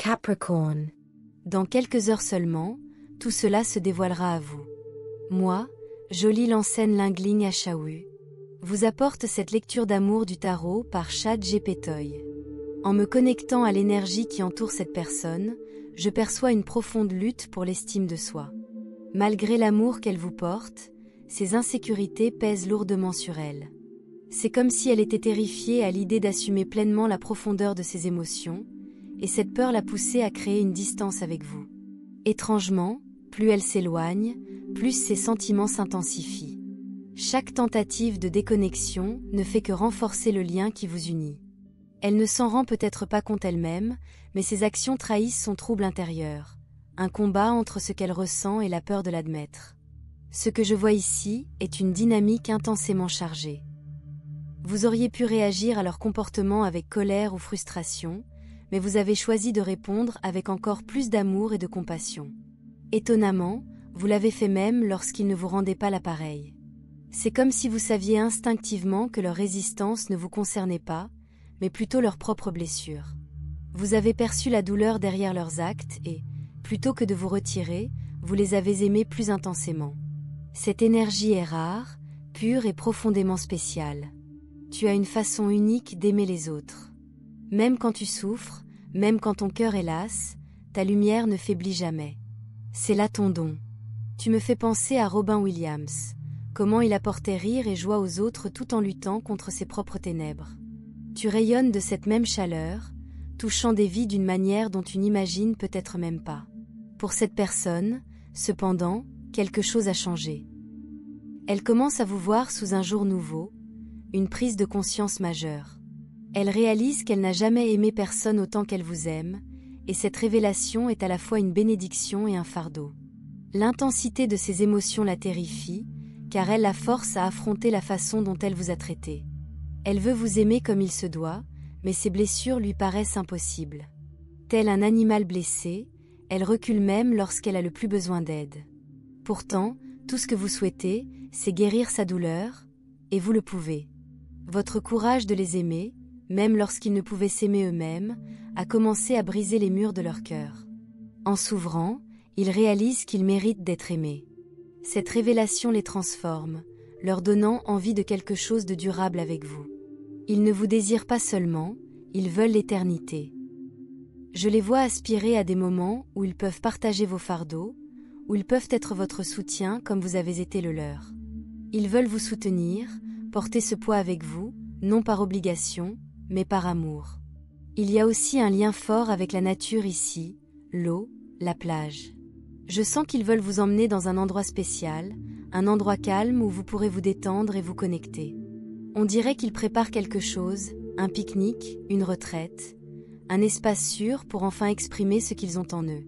Capricorn. Dans quelques heures seulement, tout cela se dévoilera à vous. Moi, Jolie Lansène Lingling Achaoui, vous apporte cette lecture d'amour du tarot par ChatGPT. En me connectant à l'énergie qui entoure cette personne, je perçois une profonde lutte pour l'estime de soi. Malgré l'amour qu'elle vous porte, ses insécurités pèsent lourdement sur elle. C'est comme si elle était terrifiée à l'idée d'assumer pleinement la profondeur de ses émotions, et cette peur l'a poussée à créer une distance avec vous. Étrangement, plus elle s'éloigne, plus ses sentiments s'intensifient. Chaque tentative de déconnexion ne fait que renforcer le lien qui vous unit. Elle ne s'en rend peut-être pas compte elle-même, mais ses actions trahissent son trouble intérieur. Un combat entre ce qu'elle ressent et la peur de l'admettre. Ce que je vois ici est une dynamique intensément chargée. Vous auriez pu réagir à leur comportement avec colère ou frustration, mais vous avez choisi de répondre avec encore plus d'amour et de compassion. Étonnamment, vous l'avez fait même lorsqu'ils ne vous rendaient pas l'appareil. C'est comme si vous saviez instinctivement que leur résistance ne vous concernait pas, mais plutôt leurs propres blessures. Vous avez perçu la douleur derrière leurs actes et, plutôt que de vous retirer, vous les avez aimés plus intensément. Cette énergie est rare, pure et profondément spéciale. Tu as une façon unique d'aimer les autres. Même quand tu souffres, même quand ton cœur est las, ta lumière ne faiblit jamais. C'est là ton don. Tu me fais penser à Robin Williams, comment il apportait rire et joie aux autres tout en luttant contre ses propres ténèbres. Tu rayonnes de cette même chaleur, touchant des vies d'une manière dont tu n'imagines peut-être même pas. Pour cette personne, cependant, quelque chose a changé. Elle commence à vous voir sous un jour nouveau, une prise de conscience majeure. Elle réalise qu'elle n'a jamais aimé personne autant qu'elle vous aime, et cette révélation est à la fois une bénédiction et un fardeau. L'intensité de ses émotions la terrifie, car elle la force à affronter la façon dont elle vous a traité. Elle veut vous aimer comme il se doit, mais ses blessures lui paraissent impossibles. Tel un animal blessé, elle recule même lorsqu'elle a le plus besoin d'aide. Pourtant, tout ce que vous souhaitez, c'est guérir sa douleur, et vous le pouvez. Votre courage de les aimer, même lorsqu'ils ne pouvaient s'aimer eux-mêmes, a commencé à briser les murs de leur cœur. En s'ouvrant, ils réalisent qu'ils méritent d'être aimés. Cette révélation les transforme, leur donnant envie de quelque chose de durable avec vous. Ils ne vous désirent pas seulement, ils veulent l'éternité. Je les vois aspirer à des moments où ils peuvent partager vos fardeaux, où ils peuvent être votre soutien comme vous avez été le leur. Ils veulent vous soutenir, porter ce poids avec vous, non par obligation, mais par amour. Il y a aussi un lien fort avec la nature ici, l'eau, la plage. Je sens qu'ils veulent vous emmener dans un endroit spécial, un endroit calme où vous pourrez vous détendre et vous connecter. On dirait qu'ils préparent quelque chose, un pique-nique, une retraite, un espace sûr pour enfin exprimer ce qu'ils ont en eux.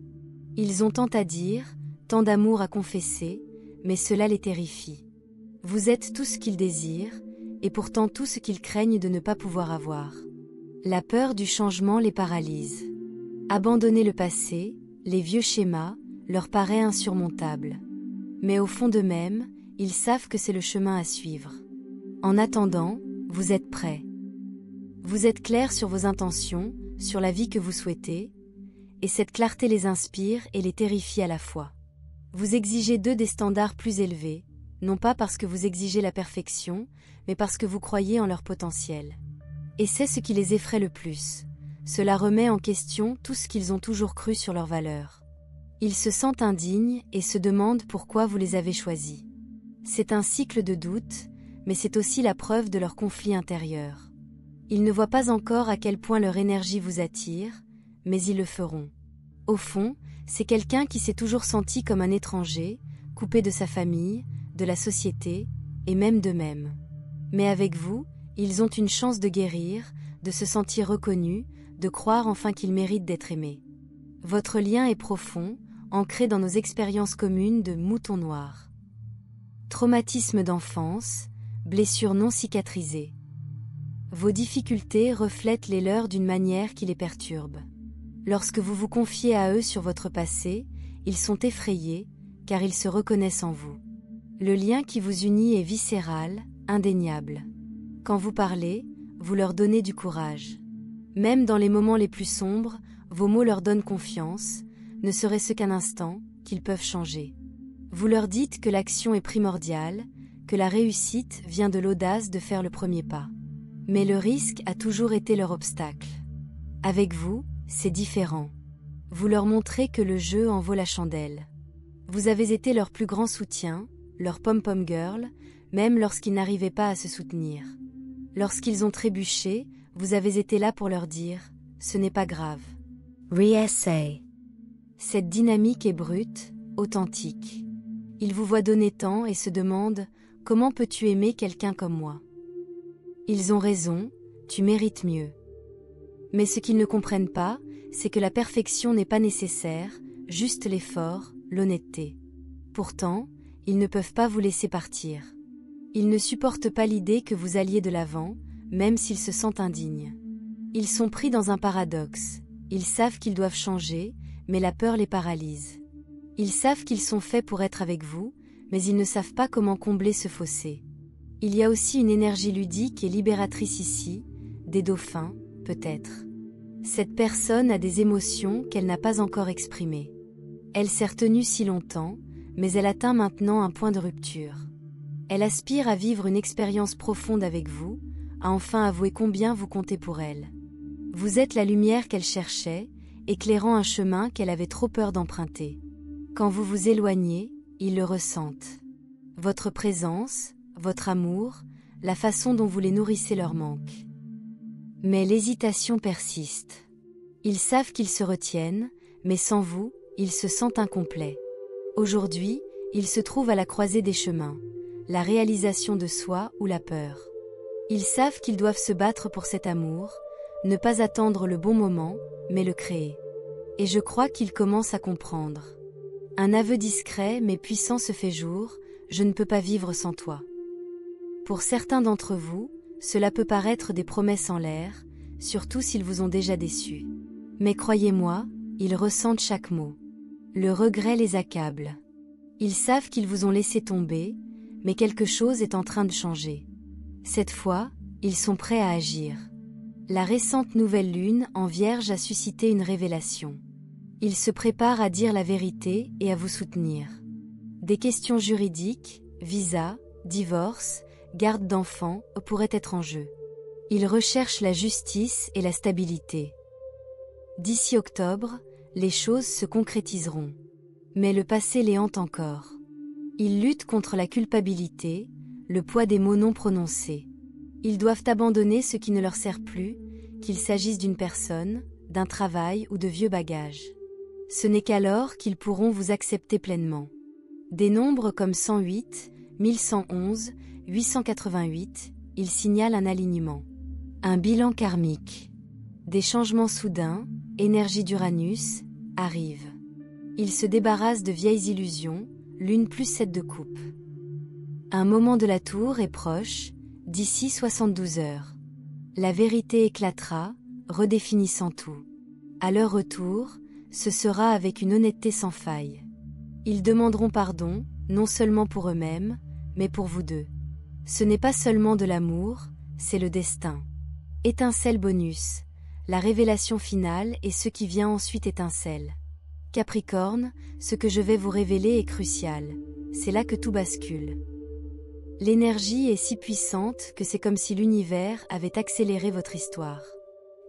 Ils ont tant à dire, tant d'amour à confesser, mais cela les terrifie. Vous êtes tout ce qu'ils désirent, et pourtant tout ce qu'ils craignent de ne pas pouvoir avoir. La peur du changement les paralyse. Abandonner le passé, les vieux schémas, leur paraît insurmontable. Mais au fond d'eux-mêmes, ils savent que c'est le chemin à suivre. En attendant, vous êtes prêts. Vous êtes clairs sur vos intentions, sur la vie que vous souhaitez, et cette clarté les inspire et les terrifie à la fois. Vous exigez d'eux des standards plus élevés, non pas parce que vous exigez la perfection, mais parce que vous croyez en leur potentiel. Et c'est ce qui les effraie le plus. Cela remet en question tout ce qu'ils ont toujours cru sur leurs valeurs. Ils se sentent indignes et se demandent pourquoi vous les avez choisis. C'est un cycle de doute, mais c'est aussi la preuve de leur conflit intérieur. Ils ne voient pas encore à quel point leur énergie vous attire, mais ils le feront. Au fond, c'est quelqu'un qui s'est toujours senti comme un étranger, coupé de sa famille, de la société, et même d'eux-mêmes. Mais avec vous, ils ont une chance de guérir, de se sentir reconnus, de croire enfin qu'ils méritent d'être aimés. Votre lien est profond, ancré dans nos expériences communes de mouton noir. Traumatisme d'enfance, blessures non cicatrisées. Vos difficultés reflètent les leurs d'une manière qui les perturbe. Lorsque vous vous confiez à eux sur votre passé, ils sont effrayés, car ils se reconnaissent en vous. Le lien qui vous unit est viscéral, indéniable. Quand vous parlez, vous leur donnez du courage. Même dans les moments les plus sombres, Vos mots leur donnent confiance, ne serait-ce qu'un instant, qu'ils peuvent changer. Vous leur dites que l'action est primordiale, que la réussite vient de l'audace de faire le premier pas. Mais le risque a toujours été leur obstacle. Avec vous, c'est différent. Vous leur montrez que le jeu en vaut la chandelle. Vous avez été leur plus grand soutien, leur pom-pom girl, même lorsqu'ils n'arrivaient pas à se soutenir. Lorsqu'ils ont trébuché, vous avez été là pour leur dire « ce n'est pas grave ». Re-essay. Cette dynamique est brute, authentique. Ils vous voient donner tant et se demandent « comment peux-tu aimer quelqu'un comme moi ?» Ils ont raison, tu mérites mieux. Mais ce qu'ils ne comprennent pas, c'est que la perfection n'est pas nécessaire, juste l'effort, l'honnêteté. Pourtant, ils ne peuvent pas vous laisser partir. Ils ne supportent pas l'idée que vous alliez de l'avant, même s'ils se sentent indignes. Ils sont pris dans un paradoxe. Ils savent qu'ils doivent changer, mais la peur les paralyse. Ils savent qu'ils sont faits pour être avec vous, mais ils ne savent pas comment combler ce fossé. Il y a aussi une énergie ludique et libératrice ici, des dauphins, peut-être. Cette personne a des émotions qu'elle n'a pas encore exprimées. Elle s'est retenue si longtemps, mais elle atteint maintenant un point de rupture. Elle aspire à vivre une expérience profonde avec vous, à enfin avouer combien vous comptez pour elle. Vous êtes la lumière qu'elle cherchait, éclairant un chemin qu'elle avait trop peur d'emprunter. Quand vous vous éloignez, ils le ressentent. Votre présence, votre amour, la façon dont vous les nourrissez leur manque. Mais l'hésitation persiste. Ils savent qu'ils se retiennent, mais sans vous, ils se sentent incomplets. Aujourd'hui, ils se trouvent à la croisée des chemins, la réalisation de soi ou la peur. Ils savent qu'ils doivent se battre pour cet amour, ne pas attendre le bon moment, mais le créer. Et je crois qu'ils commencent à comprendre. Un aveu discret mais puissant se fait jour, je ne peux pas vivre sans toi. Pour certains d'entre vous, cela peut paraître des promesses en l'air, surtout s'ils vous ont déjà déçus. Mais croyez-moi, ils ressentent chaque mot. Le regret les accable. Ils savent qu'ils vous ont laissé tomber, mais quelque chose est en train de changer. Cette fois, ils sont prêts à agir. La récente nouvelle lune en Vierge a suscité une révélation. Ils se préparent à dire la vérité et à vous soutenir. Des questions juridiques, visa, divorce, garde d'enfants pourraient être en jeu. Ils recherchent la justice et la stabilité. D'ici octobre, les choses se concrétiseront. Mais le passé les hante encore. Ils luttent contre la culpabilité, le poids des mots non prononcés. Ils doivent abandonner ce qui ne leur sert plus, qu'il s'agisse d'une personne, d'un travail ou de vieux bagages. Ce n'est qu'alors qu'ils pourront vous accepter pleinement. Des nombres comme 108, 1111, 888, ils signalent un alignement. Un bilan karmique. Des changements soudains, énergie d'Uranus, arrivent. Ils se débarrassent de vieilles illusions, lune plus 7 de coupe. Un moment de la tour est proche, d'ici 72 heures. La vérité éclatera, redéfinissant tout. À leur retour, ce sera avec une honnêteté sans faille. Ils demanderont pardon, non seulement pour eux-mêmes, mais pour vous deux. Ce n'est pas seulement de l'amour, c'est le destin. Étincelle bonus, la révélation finale et ce qui vient ensuite étincelle. Capricorne, ce que je vais vous révéler est crucial, c'est là que tout bascule. L'énergie est si puissante que c'est comme si l'univers avait accéléré votre histoire.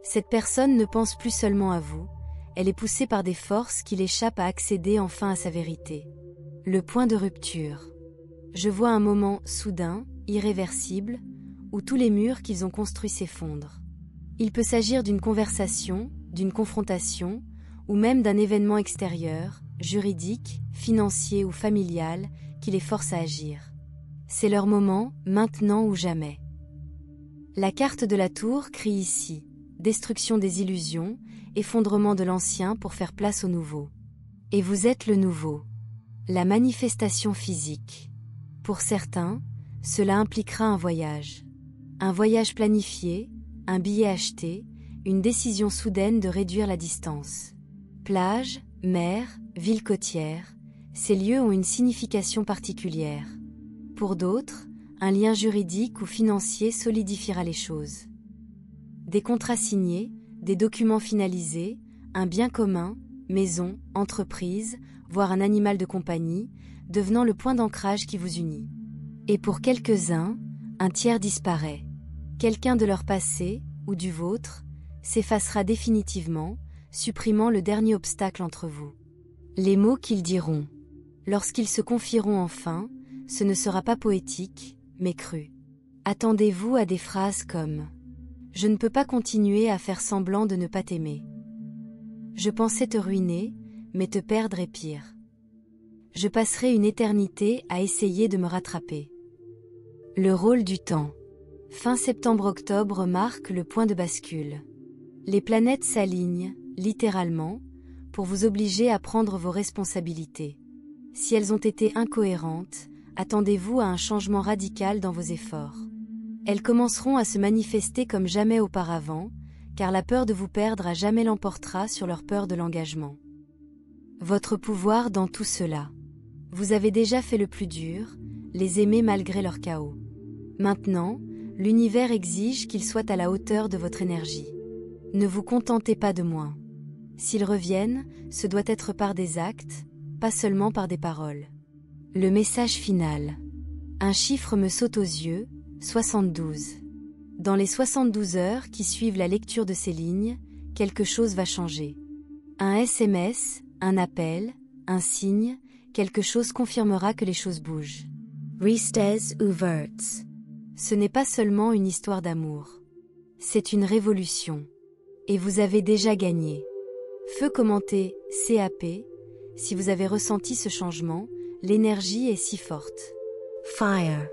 Cette personne ne pense plus seulement à vous, elle est poussée par des forces qui l'échappent à accéder enfin à sa vérité. Le point de rupture. Je vois un moment soudain, irréversible, où tous les murs qu'ils ont construits s'effondrent. Il peut s'agir d'une conversation, d'une confrontation, ou même d'un événement extérieur, juridique, financier ou familial, qui les force à agir. C'est leur moment, maintenant ou jamais. La carte de la tour crie ici, destruction des illusions, effondrement de l'ancien pour faire place au nouveau. Et vous êtes le nouveau. La manifestation physique. Pour certains, cela impliquera un voyage. Un voyage planifié, un billet acheté, une décision soudaine de réduire la distance. Plage, mer, ville côtière, ces lieux ont une signification particulière. Pour d'autres, un lien juridique ou financier solidifiera les choses. Des contrats signés, des documents finalisés, un bien commun, maison, entreprise, voire un animal de compagnie, devenant le point d'ancrage qui vous unit. Et pour quelques-uns, un tiers disparaît. Quelqu'un de leur passé, ou du vôtre, s'effacera définitivement, supprimant le dernier obstacle entre vous. Les mots qu'ils diront. Lorsqu'ils se confieront enfin, ce ne sera pas poétique, mais cru. Attendez-vous à des phrases comme « Je ne peux pas continuer à faire semblant de ne pas t'aimer. Je pensais te ruiner, mais te perdre est pire. Je passerai une éternité à essayer de me rattraper. » Le rôle du temps. Fin septembre-octobre marque le point de bascule. Les planètes s'alignent, littéralement, pour vous obliger à prendre vos responsabilités. Si elles ont été incohérentes, attendez-vous à un changement radical dans vos efforts. Elles commenceront à se manifester comme jamais auparavant, car la peur de vous perdre à jamais l'emportera sur leur peur de l'engagement. Votre pouvoir dans tout cela. Vous avez déjà fait le plus dur, les aimer malgré leur chaos. Maintenant, l'univers exige qu'ils soient à la hauteur de votre énergie. Ne vous contentez pas de moins. S'ils reviennent, ce doit être par des actes, pas seulement par des paroles. Le message final. Un chiffre me saute aux yeux, 72. Dans les 72 heures qui suivent la lecture de ces lignes, quelque chose va changer. Un SMS, un appel, un signe, quelque chose confirmera que les choses bougent. Restes ouverts. Ce n'est pas seulement une histoire d'amour. C'est une révolution. Et vous avez déjà gagné. Feu commenté CAP. Si vous avez ressenti ce changement, l'énergie est si forte. Fire.